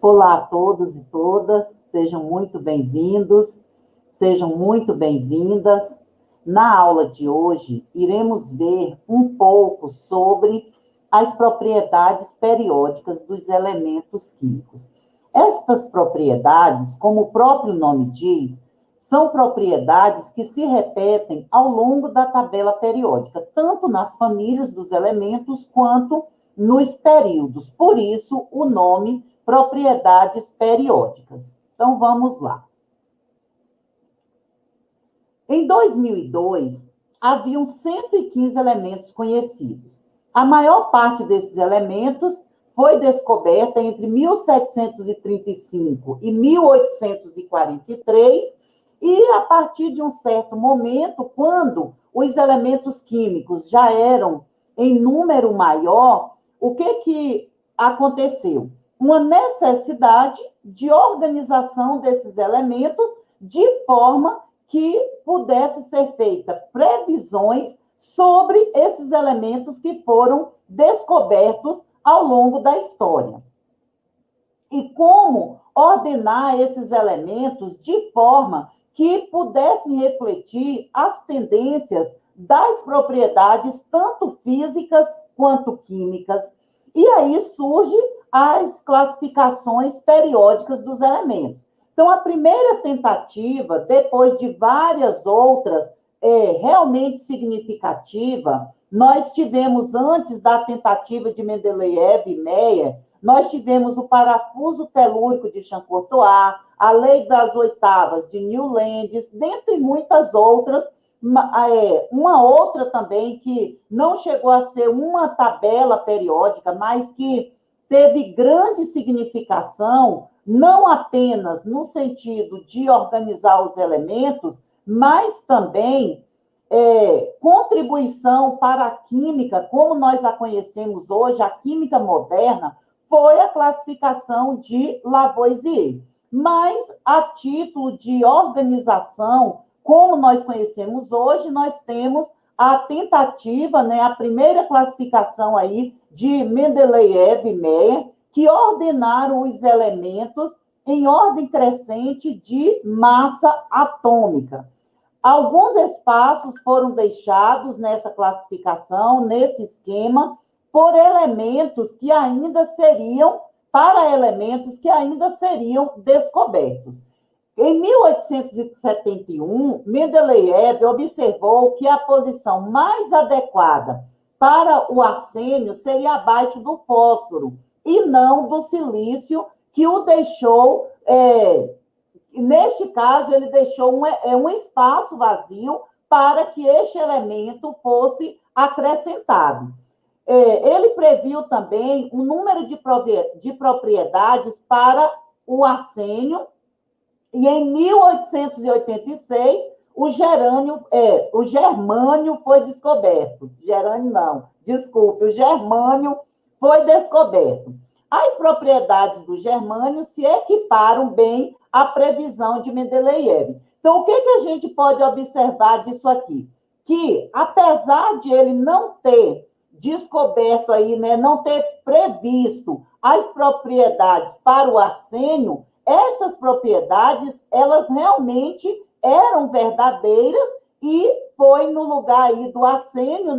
Olá a todos e todas, sejam muito bem-vindos, sejam muito bem-vindas. Na aula de hoje, iremos ver um pouco sobre as propriedades periódicas dos elementos químicos. Estas propriedades, como o próprio nome diz, são propriedades que se repetem ao longo da tabela periódica, tanto nas famílias dos elementos quanto nos períodos. Por isso, o nome propriedades periódicas. Então, vamos lá. Em 2002, haviam 115 elementos conhecidos. A maior parte desses elementos foi descoberta entre 1735 e 1843, e a partir de um certo momento, quando os elementos químicos já eram em número maior, o que aconteceu? Uma necessidade de organização desses elementos de forma que pudesse ser feita previsões sobre esses elementos que foram descobertos ao longo da história. E como ordenar esses elementos de forma que pudessem refletir as tendências das propriedades, tanto físicas quanto químicas. E aí surge as classificações periódicas dos elementos. Então, a primeira tentativa, depois de várias outras realmente significativa, nós tivemos, antes da tentativa de Mendeleev e Meyer, nós tivemos o parafuso telúrico de Champ-Courtois, a lei das oitavas de Newlands, dentre muitas outras. Uma outra também que não chegou a ser uma tabela periódica, mas que teve grande significação, não apenas no sentido de organizar os elementos, mas também contribuição para a química, como nós a conhecemos hoje, a química moderna, foi a classificação de Lavoisier. Mas, a título de organização, como nós conhecemos hoje, nós temos a tentativa, a primeira classificação aí de Mendeleev e Meyer, que ordenaram os elementos em ordem crescente de massa atômica. Alguns espaços foram deixados nessa classificação, nesse esquema, para elementos que ainda seriam descobertos. Em 1871, Mendeleev observou que a posição mais adequada para o arsênio seria abaixo do fósforo, e não do silício, que o deixou, neste caso, ele deixou um espaço vazio para que este elemento fosse acrescentado. Ele previu também um número de propriedades para o arsênio, e em 1886, o germânio foi descoberto. O germânio foi descoberto. As propriedades do germânio se equiparam bem à previsão de Mendeleev. Então, o que a gente pode observar disso aqui? Que, apesar de ele não ter descoberto aí, não ter previsto as propriedades para o arsênio, estas propriedades, elas realmente eram verdadeiras, e foi no lugar aí do arsênio,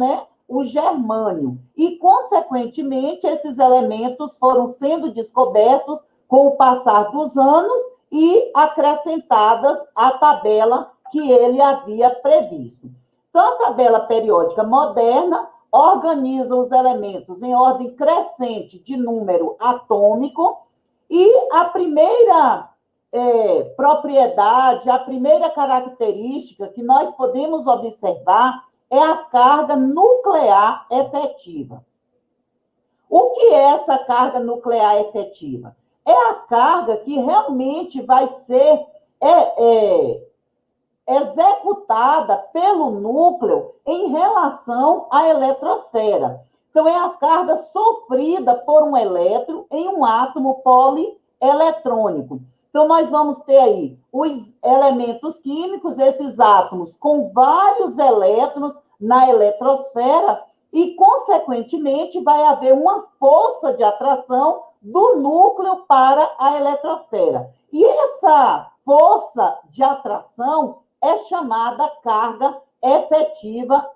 o germânio. E, consequentemente, esses elementos foram sendo descobertos com o passar dos anos e acrescentadas à tabela que ele havia previsto. Então, a tabela periódica moderna organiza os elementos em ordem crescente de número atômico, e a primeira propriedade, a primeira característica que nós podemos observar é a carga nuclear efetiva. O que é essa carga nuclear efetiva? É a carga que realmente vai ser executada pelo núcleo em relação à eletrosfera. Então, é a carga sofrida por um elétron em um átomo polieletrônico. Então, nós vamos ter aí os elementos químicos, esses átomos com vários elétrons na eletrosfera, e, consequentemente, vai haver uma força de atração do núcleo para a eletrosfera. E essa força de atração é chamada carga efetiva,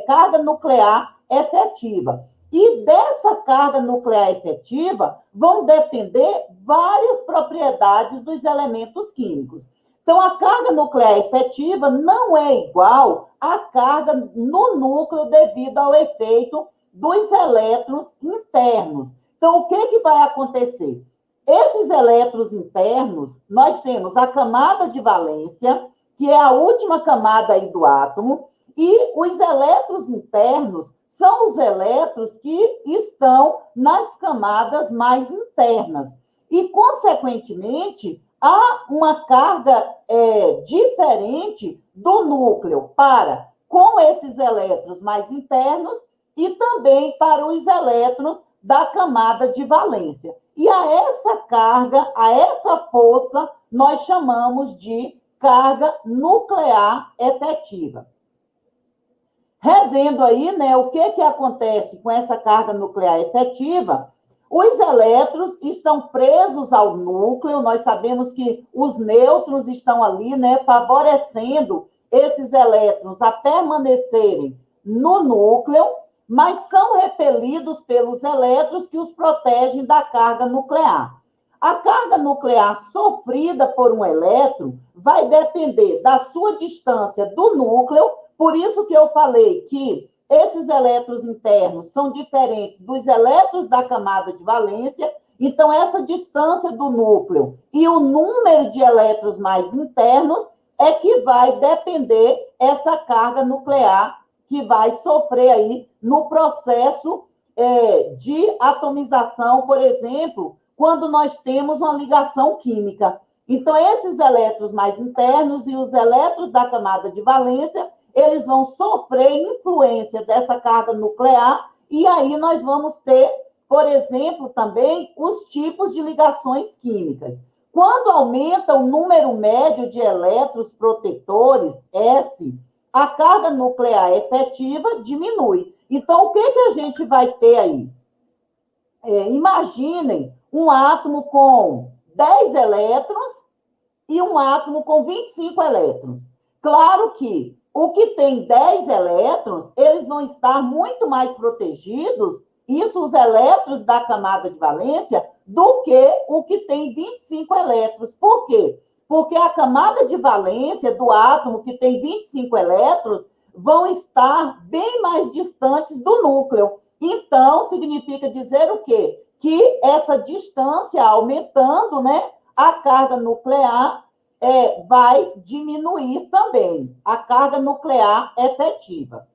carga nuclear efetiva. E dessa carga nuclear efetiva vão depender várias propriedades dos elementos químicos. Então, a carga nuclear efetiva não é igual à carga no núcleo devido ao efeito dos elétrons internos. Então, o que vai acontecer? Esses elétrons internos, nós temos a camada de valência, que é a última camada aí do átomo, e os elétrons internos são os elétrons que estão nas camadas mais internas. E, consequentemente, há uma carga diferente do núcleo para com esses elétrons mais internos e também para os elétrons da camada de valência. E a essa carga, a essa força, nós chamamos de carga nuclear efetiva. Revendo aí, né, o que acontece com essa carga nuclear efetiva, os elétrons estão presos ao núcleo, nós sabemos que os nêutrons estão ali, né, favorecendo esses elétrons a permanecerem no núcleo, mas são repelidos pelos elétrons que os protegem da carga nuclear. A carga nuclear sofrida por um elétron vai depender da sua distância do núcleo. Por isso que eu falei que esses elétrons internos são diferentes dos elétrons da camada de valência. Então, essa distância do núcleo e o número de elétrons mais internos é que vai depender essa carga nuclear que vai sofrer aí no processo de atomização, por exemplo, quando nós temos uma ligação química. Então, esses elétrons mais internos e os elétrons da camada de valência, eles vão sofrer influência dessa carga nuclear, e aí nós vamos ter, por exemplo, também os tipos de ligações químicas. Quando aumenta o número médio de elétrons protetores, S, a carga nuclear efetiva diminui. Então, o que a gente vai ter aí? Imaginem um átomo com 10 elétrons e um átomo com 25 elétrons. Claro que o que tem 10 elétrons, eles vão estar muito mais protegidos, isso os elétrons da camada de valência, do que o que tem 25 elétrons. Por quê? Porque a camada de valência do átomo que tem 25 elétrons vão estar bem mais distantes do núcleo. Então, significa dizer o quê? Que essa distância aumentando, né, a carga nuclear vai diminuir também, a carga nuclear efetiva.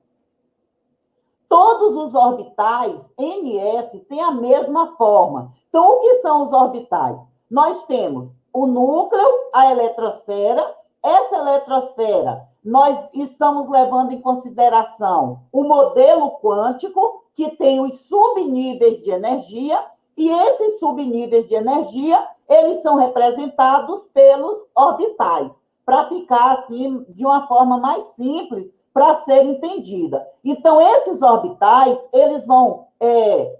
Todos os orbitais NS têm a mesma forma. Então, o que são os orbitais? Nós temos o núcleo, a eletrosfera. Essa eletrosfera, nós estamos levando em consideração o modelo quântico, que tem os subníveis de energia, e esses subníveis de energia, eles são representados pelos orbitais, para ficar assim, de uma forma mais simples, para ser entendida. Então, esses orbitais, eles vão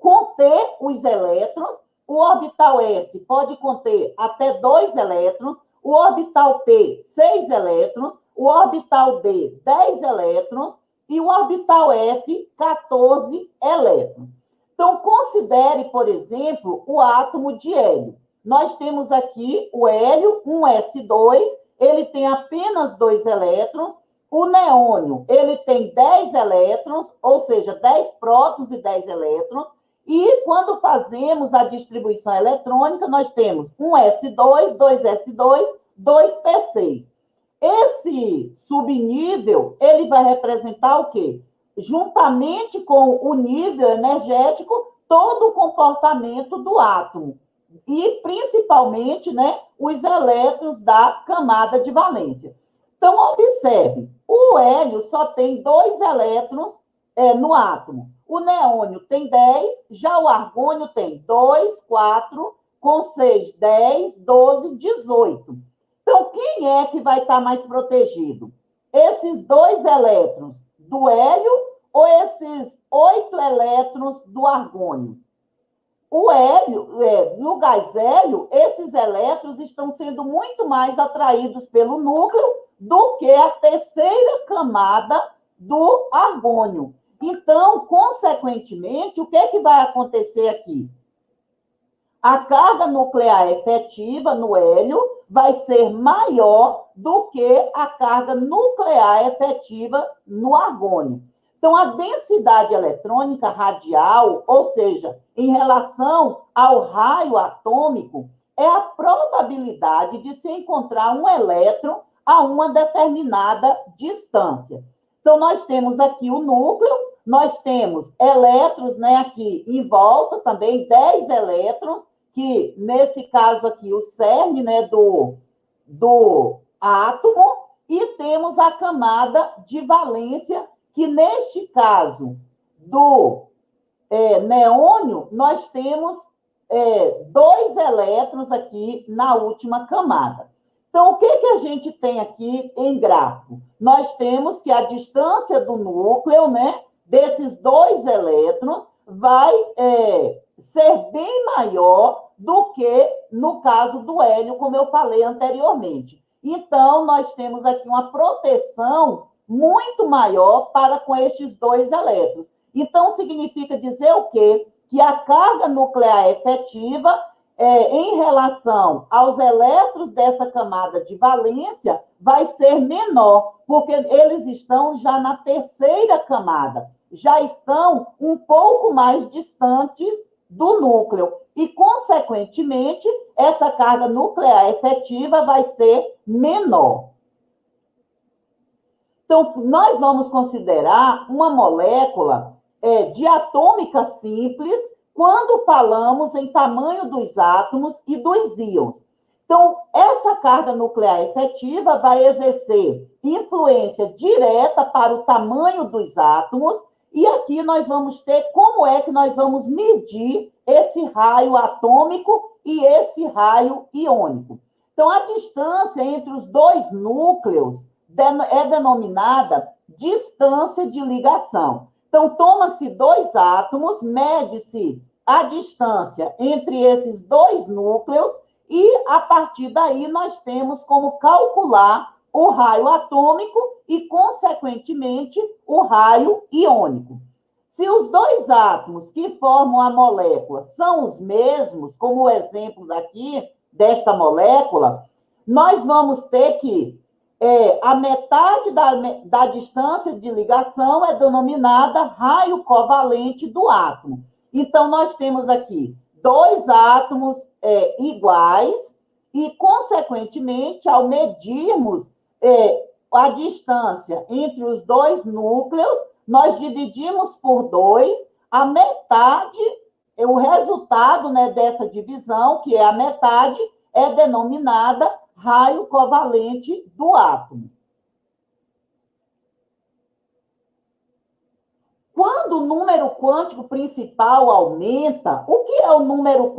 conter os elétrons. O orbital S pode conter até 2 elétrons, o orbital P, 6 elétrons, o orbital D, 10 elétrons, e o orbital F, 14 elétrons. Então, considere, por exemplo, o átomo de hélio. Nós temos aqui o hélio, um S2, ele tem apenas 2 elétrons. O neônio, ele tem 10 elétrons, ou seja, 10 prótons e 10 elétrons. E quando fazemos a distribuição eletrônica, nós temos um S2, 2S2, 2P6. Esse subnível, ele vai representar o quê? Juntamente com o nível energético, todo o comportamento do átomo. E, principalmente, né, os elétrons da camada de valência. Então, observe, o hélio só tem 2 elétrons no átomo. O neônio tem 10, já o argônio tem 2, 4, com 6, 10, 12, 18. Então, quem é que vai estar mais protegido? Esses 2 elétrons do hélio ou esses 8 elétrons do argônio? O hélio, no gás hélio, esses elétrons estão sendo muito mais atraídos pelo núcleo do que a terceira camada do argônio. Então, consequentemente, o que, que vai acontecer aqui? A carga nuclear efetiva no hélio vai ser maior do que a carga nuclear efetiva no argônio. Então, a densidade eletrônica radial, ou seja, em relação ao raio atômico, é a probabilidade de se encontrar um elétron a uma determinada distância. Então, nós temos aqui o núcleo, nós temos elétrons, né, aqui em volta também, 10 elétrons, que nesse caso aqui, o cerne, né, do átomo, e temos a camada de valência, que neste caso do neônio, nós temos 2 elétrons aqui na última camada. Então, o que, que a gente tem aqui em gráfico? Nós temos que a distância do núcleo, né, desses 2 elétrons, vai ser bem maior do que no caso do hélio, como eu falei anteriormente. Então, nós temos aqui uma proteção muito maior para com estes 2 elétrons. Então, significa dizer o quê? Que a carga nuclear efetiva, em relação aos elétrons dessa camada de valência, vai ser menor, porque eles estão já na terceira camada, já estão um pouco mais distantes do núcleo. E, consequentemente, essa carga nuclear efetiva vai ser menor. Então, nós vamos considerar uma molécula diatômica simples quando falamos em tamanho dos átomos e dos íons. Então, essa carga nuclear efetiva vai exercer influência direta para o tamanho dos átomos, e aqui nós vamos ter como é que nós vamos medir esse raio atômico e esse raio iônico. Então, a distância entre os 2 núcleos é denominada distância de ligação. Então, toma-se 2 átomos, mede-se a distância entre esses 2 núcleos e, a partir daí, nós temos como calcular o raio atômico e, consequentemente, o raio iônico. Se os 2 átomos que formam a molécula são os mesmos, como o exemplo daqui, desta molécula, nós vamos ter que a metade da distância de ligação é denominada raio covalente do átomo. Então, nós temos aqui 2 átomos iguais e, consequentemente, ao medirmos a distância entre os 2 núcleos, nós dividimos por 2, a metade, o resultado, né, dessa divisão, que é a metade, é denominada raio covalente do átomo. Quando o número quântico principal aumenta, o que é o número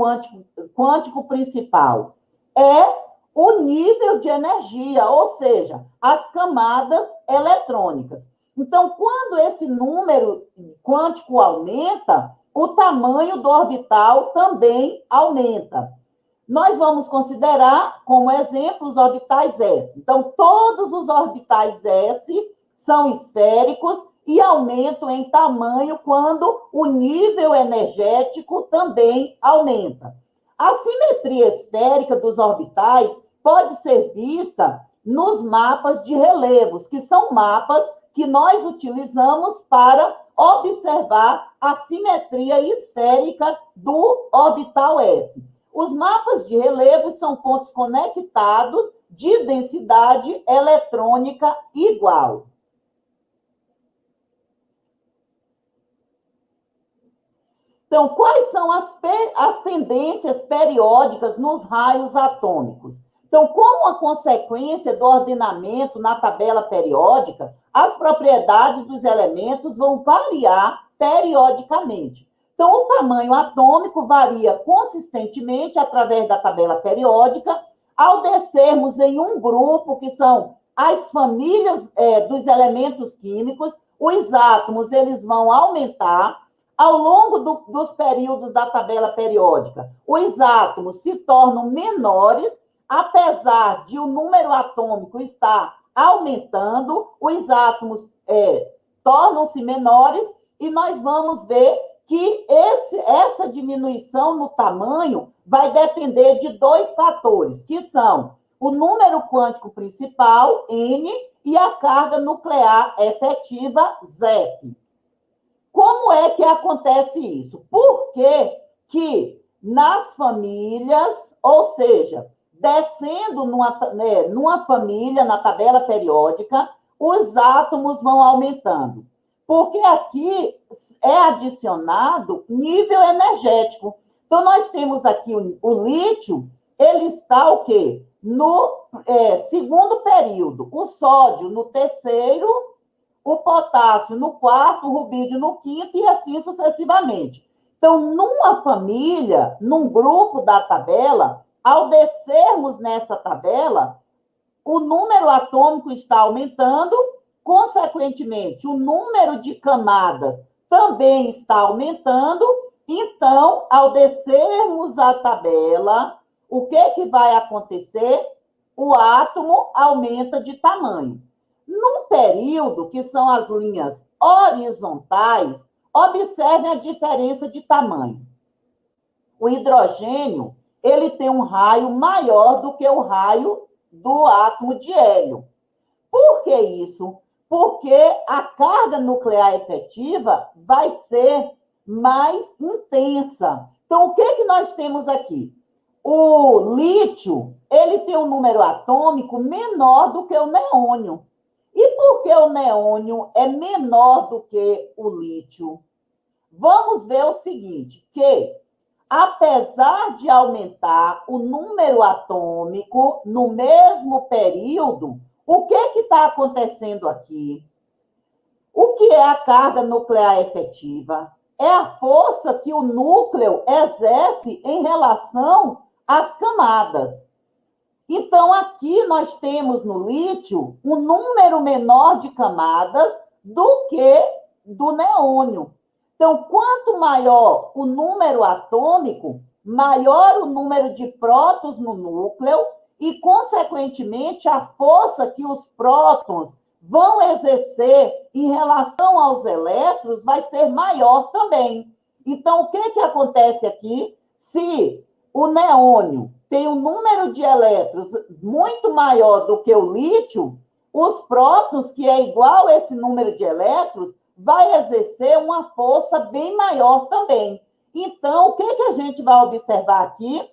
quântico principal? É o nível de energia, ou seja, as camadas eletrônicas. Então, quando esse número quântico aumenta, o tamanho do orbital também aumenta. Nós vamos considerar como exemplo os orbitais S. Então, todos os orbitais S são esféricos e aumentam em tamanho quando o nível energético também aumenta. A simetria esférica dos orbitais pode ser vista nos mapas de relevos, que são mapas que nós utilizamos para observar a simetria esférica do orbital S. Os mapas de relevo são pontos conectados de densidade eletrônica igual. Então, quais são as tendências periódicas nos raios atômicos? Então, como a consequência do ordenamento na tabela periódica, as propriedades dos elementos vão variar periodicamente. Então, o tamanho atômico varia consistentemente através da tabela periódica. Ao descermos em um grupo, que são as famílias dos elementos químicos, os átomos eles vão aumentar. Ao longo dos períodos da tabela periódica, os átomos se tornam menores, apesar de o número atômico estar aumentando, os átomos tornam-se menores, e nós vamos ver que essa diminuição no tamanho vai depender de dois fatores, que são o número quântico principal, N, e a carga nuclear efetiva, Z. Como é que acontece isso? Por que nas famílias, ou seja, descendo numa família, na tabela periódica, os átomos vão aumentando? Porque aqui é adicionado nível energético. Então, nós temos aqui o lítio, ele está o quê? No segundo período, o sódio no terceiro, o potássio no quarto, o rubídio no quinto, e assim sucessivamente. Então, numa família, num grupo da tabela, ao descermos nessa tabela, o número atômico está aumentando, consequentemente, o número de camadas também está aumentando. Então, ao descermos a tabela, o que vai acontecer? O átomo aumenta de tamanho. Num período, que são as linhas horizontais, observem a diferença de tamanho. O hidrogênio, ele tem um raio maior do que o raio do átomo de hélio. Por que isso? Porque a carga nuclear efetiva vai ser mais intensa. Então, o que nós temos aqui? O lítio, ele tem um número atômico menor do que o neônio. E por que o neônio é menor do que o lítio? Vamos ver o seguinte, que apesar de aumentar o número atômico no mesmo período, o que está acontecendo aqui? O que é a carga nuclear efetiva? É a força que o núcleo exerce em relação às camadas. Então, aqui nós temos no lítio um número menor de camadas do que do neônio. Então, quanto maior o número atômico, maior o número de prótons no núcleo e, consequentemente, a força que os prótons vão exercer em relação aos elétrons vai ser maior também. Então, o que acontece aqui? Se o neônio tem um número de elétrons muito maior do que o lítio, os prótons, que é igual a esse número de elétrons, vai exercer uma força bem maior também. Então, o que a gente vai observar aqui?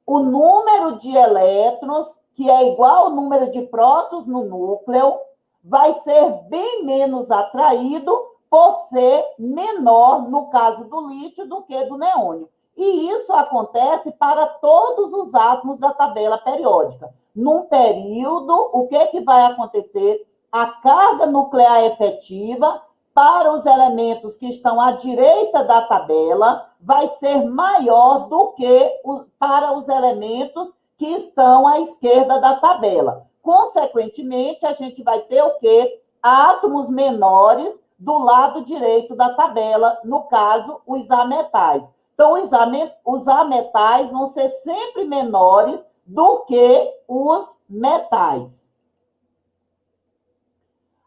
O número de elétrons, que é igual ao número de prótons no núcleo, vai ser bem menos atraído por ser menor, no caso do lítio, do que do neônio. E isso acontece para todos os átomos da tabela periódica. Num período, o que vai acontecer? A carga nuclear efetiva para os elementos que estão à direita da tabela vai ser maior do que para os elementos que estão à esquerda da tabela. Consequentemente, a gente vai ter o quê? Átomos menores do lado direito da tabela, no caso, os ametais. Então, os ametais vão ser sempre menores do que os metais.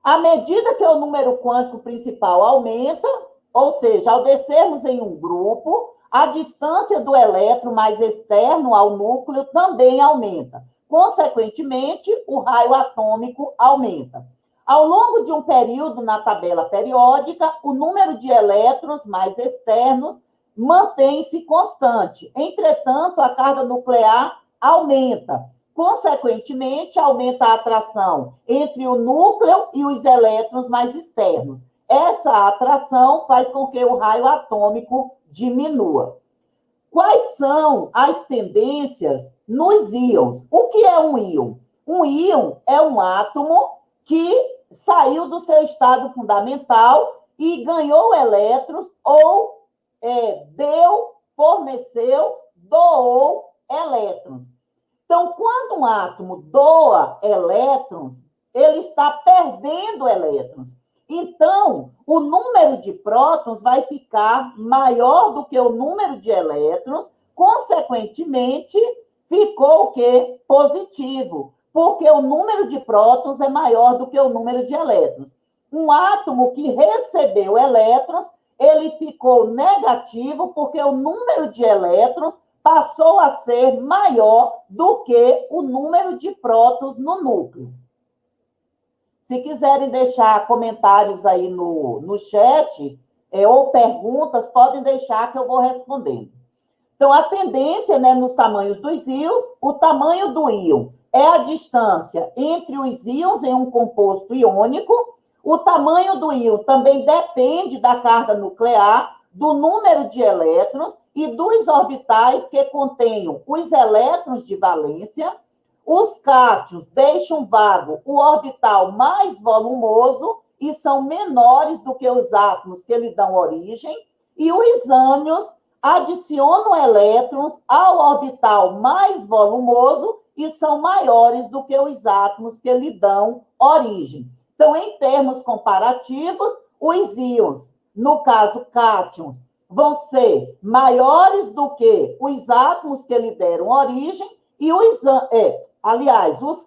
À medida que o número quântico principal aumenta, ou seja, ao descermos em um grupo, a distância do elétron mais externo ao núcleo também aumenta. Consequentemente, o raio atômico aumenta. Ao longo de um período na tabela periódica, o número de elétrons mais externos mantém-se constante. Entretanto, a carga nuclear aumenta. Consequentemente, aumenta a atração entre o núcleo e os elétrons mais externos. Essa atração faz com que o raio atômico diminua. Quais são as tendências nos íons? O que é um íon? Um íon é um átomo que saiu do seu fundamental e ganhou elétrons ou forneceu, doou elétrons. Então, quando um átomo doa elétrons, ele está perdendo elétrons. Então, o número de prótons vai ficar maior do que o número de elétrons, consequentemente, ficou o quê? Positivo, porque o número de prótons é maior do que o número de elétrons. Um átomo que recebeu elétrons, ele ficou negativo, porque o número de elétrons passou a ser maior do que o número de prótons no núcleo. Se quiserem deixar comentários aí no chat, ou perguntas, podem deixar que eu vou respondendo. Então, a tendência, né, nos tamanhos dos íons, o tamanho do íon é a distância entre os íons em um composto iônico. O tamanho do íon também depende da carga nuclear, do número de elétrons e dos orbitais que contenham os elétrons de valência. Os cátions deixam vago o orbital mais volumoso e são menores do que os átomos que lhe dão origem. E os ânions adicionam elétrons ao orbital mais volumoso e são maiores do que os átomos que lhe dão origem. Então, em termos comparativos, os íons, no caso cátions, vão ser maiores do que os átomos que lhe deram origem e os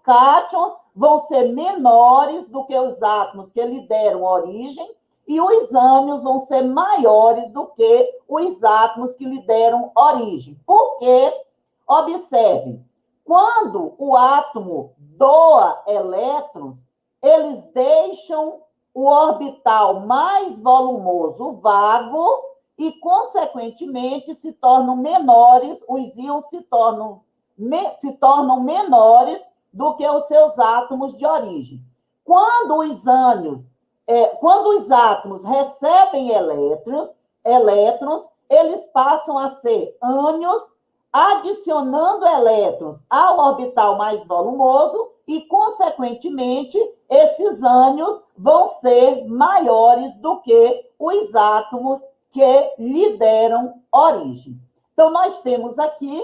cátions vão ser menores do que os átomos que lhe deram origem e os ânions vão ser maiores do que os átomos que lhe deram origem. Porque, observem, quando o átomo doa elétrons, eles deixam o orbital mais volumoso vago e, consequentemente, se tornam menores, os íons se tornam menores do que os seus átomos de origem. Quando os átomos recebem elétrons, eles passam a ser ânions, adicionando elétrons ao orbital mais volumoso e, consequentemente, esses ânions vão ser maiores do que os átomos que lhe deram origem. Então, nós temos aqui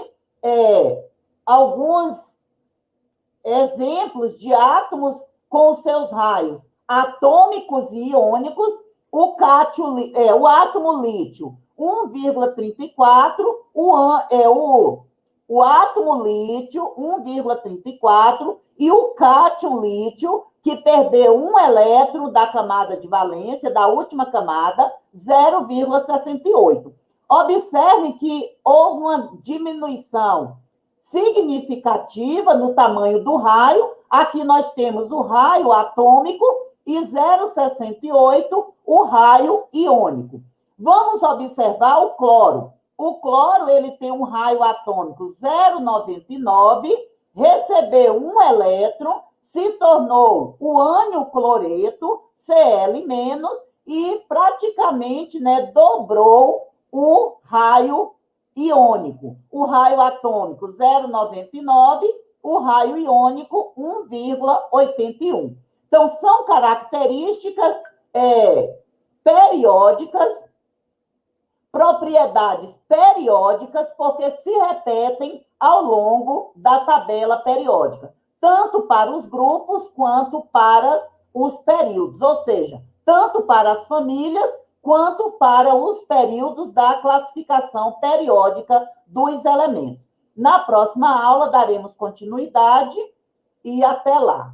alguns exemplos de átomos com seus raios atômicos e iônicos. O átomo lítio, 1,34, o átomo lítio, 1,34, e o cátion lítio, que perdeu um elétron da camada de valência, da última camada, 0,68. Observem que houve uma diminuição significativa no tamanho do raio. Aqui nós temos o raio atômico e 0,68 o raio iônico. Vamos observar o cloro. O cloro ele tem um raio atômico 0,99, recebeu um elétron, se tornou o ânion cloreto, Cl-, e praticamente, dobrou o raio iônico. O raio atômico 0,99, o raio iônico 1,81. Então, são características periódicas, propriedades periódicas, porque se repetem ao longo da tabela periódica, tanto para os grupos quanto para os períodos, ou seja, tanto para as famílias quanto para os períodos da classificação periódica dos elementos. Na próxima aula, daremos continuidade e até lá.